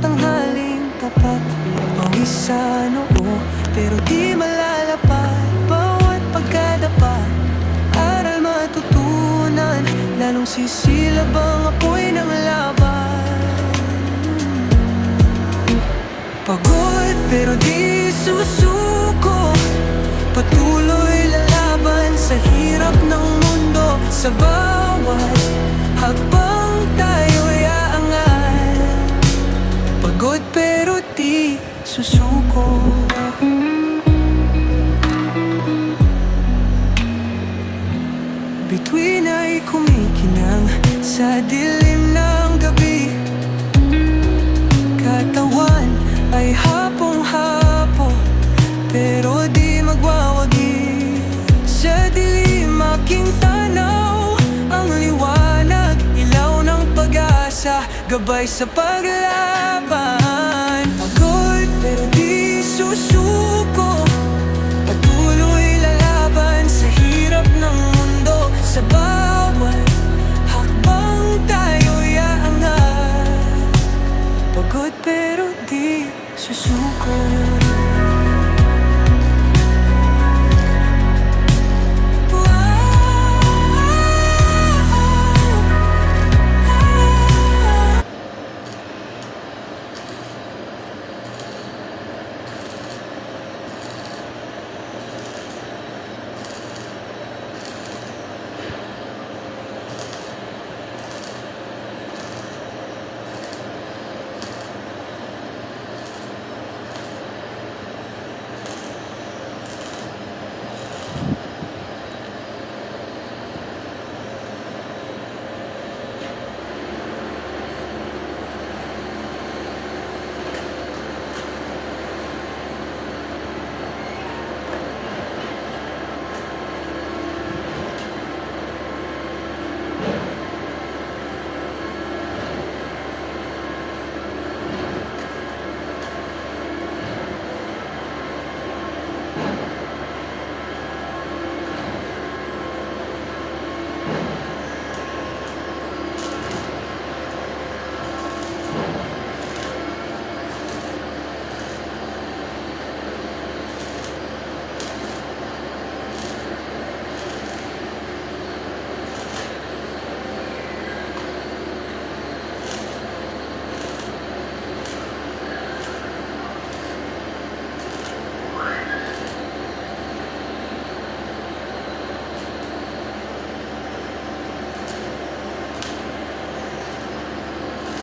tanghaling tapat. Pawis sa noo, pero di malalapad. Bawat pagkadapa, aral matutunan, lalong sisilab ang apoy ng laban. Pagod pero di susuko, patuloy lalaban sa hirap ng mundo. Sa bawat hakbang tayo'y aangat. Pagod pero di susuko. Bituin ay kumikinang sa dilim ng gabi. Katawan ay hapong-hapo, pero di magwawagi. Sa dilim aking tanaw, ang liwanag, ilaw ng pag-asa, gabay sa paglaban. Pagod pero di susuko, patuloy lalaban sa hirap ng mundo. Sa